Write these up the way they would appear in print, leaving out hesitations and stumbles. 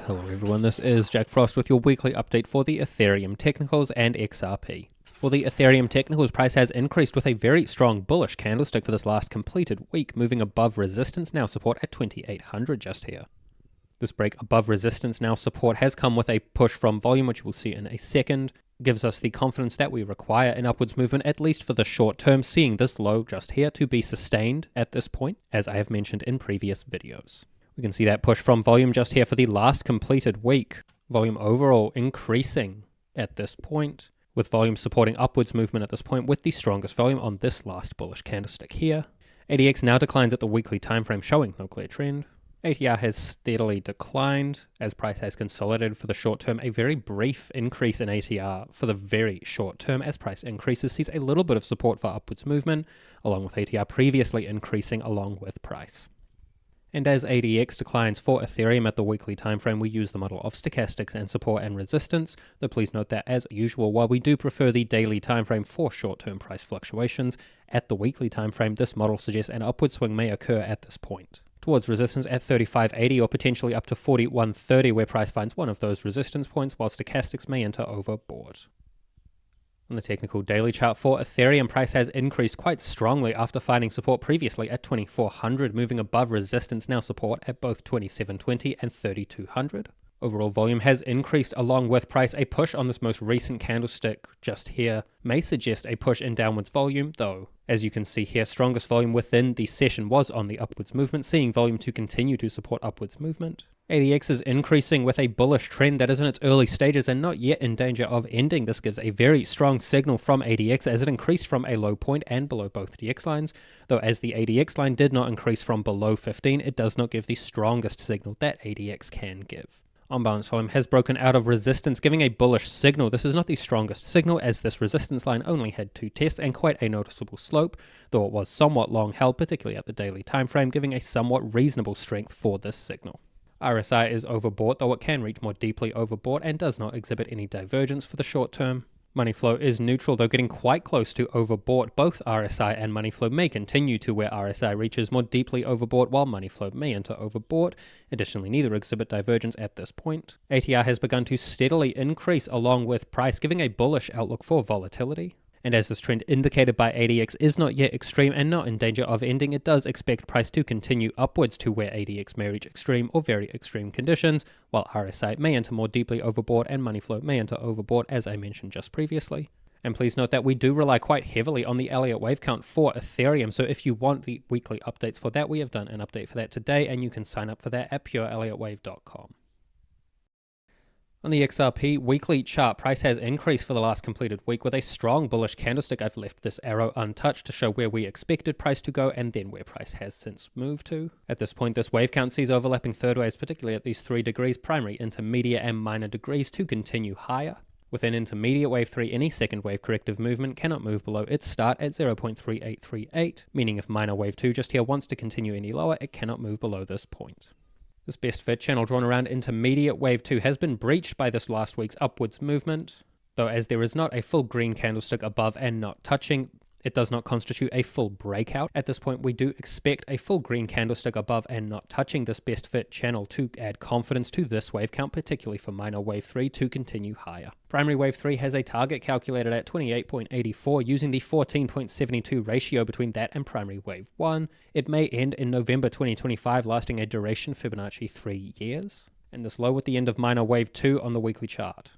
Hello everyone, this is Jack Frost with your weekly update for the Ethereum Technicals and XRP. For the Ethereum Technicals, price has increased with a very strong bullish candlestick for this last completed week, moving above resistance, now support at 2800 just here. This break above resistance, now support, has come with a push from volume, which we'll see in a second. Gives us the confidence that we require an upwards movement, at least for the short term, seeing this low just here to be sustained at this point, as I have mentioned in previous videos. We can see that push from volume just here for the last completed week. Volume overall increasing at this point, with volume supporting upwards movement at this point, with the strongest volume on this last bullish candlestick here. ADX now declines at the weekly time frame, showing no clear trend. ATR has steadily declined as price has consolidated for the short term. A very brief increase in ATR for the very short term as price increases sees a little bit of support for upwards movement, along with ATR previously increasing along with price. And as ADX declines for Ethereum at the weekly time frame, we use the model of stochastics and support and resistance, though please note that as usual, while we do prefer the daily time frame for short-term price fluctuations, at the weekly time frame, this model suggests an upward swing may occur at this point, towards resistance at 3580 or potentially up to 4130, where price finds one of those resistance points, while stochastics may enter overboard. On the technical daily chart for Ethereum, price has increased quite strongly after finding support previously at 2400, moving above resistance, now support at both 2720 and 3200. Overall volume has increased along with price. A push on this most recent candlestick just here may suggest a push in downwards volume, though as you can see here, strongest volume within the session was on the upwards movement, seeing volume to continue to support upwards movement. ADX is increasing with a bullish trend that is in its early stages and not yet in danger of ending. This gives a very strong signal from ADX as it increased from a low point and below both DX lines, though as the ADX line did not increase from below 15, it does not give the strongest signal that ADX can give. On-balance volume has broken out of resistance, giving a bullish signal. This is not the strongest signal, as this resistance line only had two tests and quite a noticeable slope, though it was somewhat long held, particularly at the daily time frame, giving a somewhat reasonable strength for this signal. RSI is overbought, though it can reach more deeply overbought and does not exhibit any divergence for the short term. Money flow is neutral, though getting quite close to overbought. Both RSI and money flow may continue to where RSI reaches more deeply overbought, while money flow may enter overbought. Additionally, neither exhibit divergence at this point. ATR has begun to steadily increase along with price, giving a bullish outlook for volatility. And as this trend indicated by ADX is not yet extreme and not in danger of ending, it does expect price to continue upwards to where ADX may reach extreme or very extreme conditions, while RSI may enter more deeply overbought and money flow may enter overbought, as I mentioned just previously. And please note that we do rely quite heavily on the Elliott Wave count for Ethereum, so if you want the weekly updates for that, we have done an update for that today, and you can sign up for that at pureelliottwave.com. On the XRP weekly chart, price has increased for the last completed week with a strong bullish candlestick. I've left this arrow untouched to show where we expected price to go and then where price has since moved to. At this point, this wave count sees overlapping third waves, particularly at these 3 degrees, primary, intermediate, and minor degrees, to continue higher. Within intermediate wave 3, any second wave corrective movement cannot move below its start at 0.3838, meaning if minor wave 2 just here wants to continue any lower, it cannot move below this point. This best fit channel drawn around intermediate wave 2 has been breached by this last week's upwards movement, though as there is not a full green candlestick above and not touching, it does not constitute a full breakout. At this point, we do expect a full green candlestick above and not touching this best fit channel to add confidence to this wave count, particularly for minor wave 3 to continue higher. Primary wave 3 has a target calculated at 28.84 using the 14.72 ratio between that and primary wave 1. It may end in November 2025, lasting a duration Fibonacci 3 years. And this low at the end of minor wave 2 on the weekly chart.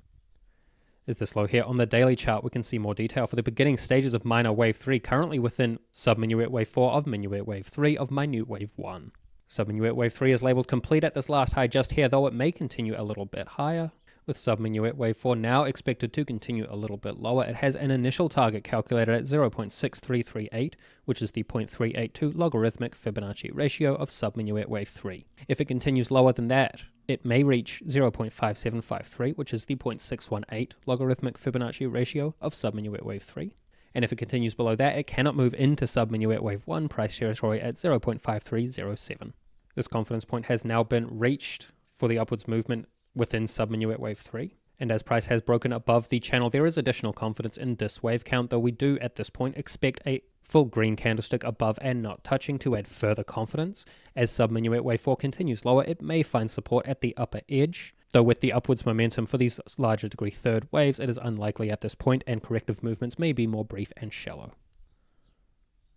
Is this low here on the daily chart? We can see more detail for the beginning stages of minor wave 3, currently within sub-minuet wave 4 of minuet wave 3 of minute wave 1. Sub-minuet wave 3 is labeled complete at this last high just here, though it may continue a little bit higher. With sub-minuet wave 4 now expected to continue a little bit lower, it has an initial target calculated at 0.6338, which is the 0.382 logarithmic Fibonacci ratio of sub-minuet wave 3. If it continues lower than that, it may reach 0.5753, which is the 0.618 logarithmic Fibonacci ratio of sub-minuet wave 3. And if it continues below that, it cannot move into sub-minuet wave 1 price territory at 0.5307. This confidence point has now been reached for the upwards movement within sub-minuet wave 3. And as price has broken above the channel, there is additional confidence in this wave count, though we do at this point expect a full green candlestick above and not touching to add further confidence. As sub-minuet wave 4 continues lower, it may find support at the upper edge, Though with the upwards momentum for these larger degree third waves, it is unlikely at this point, and corrective movements may be more brief and shallow.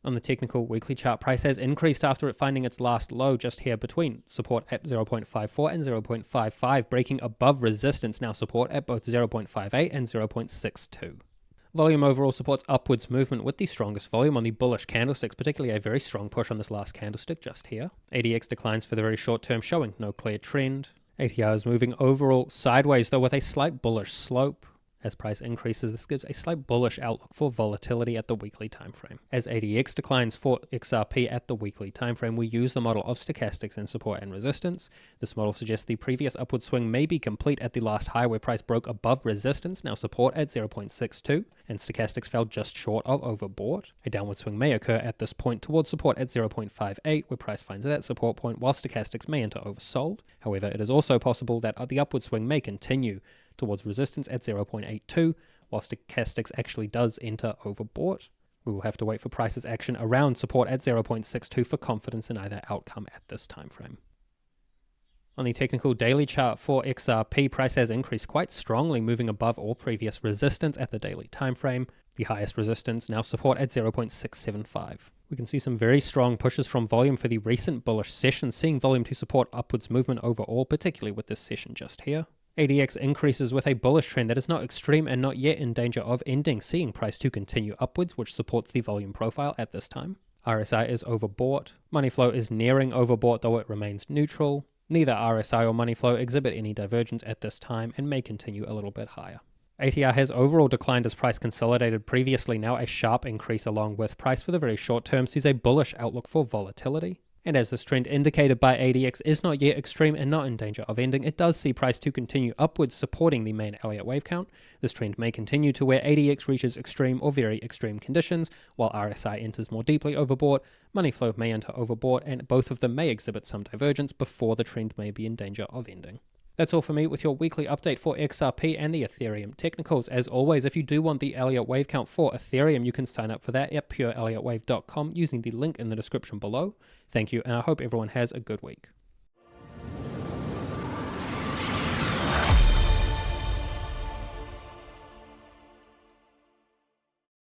On the technical weekly chart, price has increased after it finding its last low just here between support at 0.54 and 0.55, breaking above resistance, now support at both 0.58 and 0.62. Volume overall supports upwards movement with the strongest volume on the bullish candlesticks, particularly a very strong push on this last candlestick just here. ADX declines for the very short term, showing no clear trend. ATR is moving overall sideways, though with a slight bullish slope. As price increases, this gives a slight bullish outlook for volatility at the weekly time frame. As ADX declines for XRP at the weekly time frame, we use the model of stochastics in support and resistance. This model suggests the previous upward swing may be complete at the last high where price broke above resistance, now support at 0.62, and stochastics fell just short of overbought. A downward swing may occur at this point towards support at 0.58, where price finds that support point, while stochastics may enter oversold. However, it is also possible that the upward swing may continue towards resistance at 0.82, while stochastics actually does enter overbought. We will have to wait for price's action around support at 0.62 for confidence in either outcome at this time frame. On the technical daily chart for XRP, price has increased quite strongly, moving above all previous resistance at the daily time frame. The highest resistance, now support at 0.675. We can see some very strong pushes from volume for the recent bullish session, seeing volume to support upwards movement overall, particularly with this session just here. ADX increases with a bullish trend that is not extreme and not yet in danger of ending, seeing price to continue upwards, which supports the volume profile at this time. RSI is overbought. Money flow is nearing overbought, though it remains neutral. Neither RSI or money flow exhibit any divergence at this time and may continue a little bit higher. ATR has overall declined as price consolidated previously, now a sharp increase along with price for the very short term sees a bullish outlook for volatility. And as this trend indicated by ADX is not yet extreme and not in danger of ending, it does see price to continue upwards, supporting the main Elliott Wave count. This trend may continue to where ADX reaches extreme or very extreme conditions, while RSI enters more deeply overbought, money flow may enter overbought, and both of them may exhibit some divergence before the trend may be in danger of ending. That's all for me with your weekly update for XRP and the Ethereum Technicals. As always, if you do want the Elliott Wave count for Ethereum, you can sign up for that at pureelliottwave.com using the link in the description below. Thank you, and I hope everyone has a good week.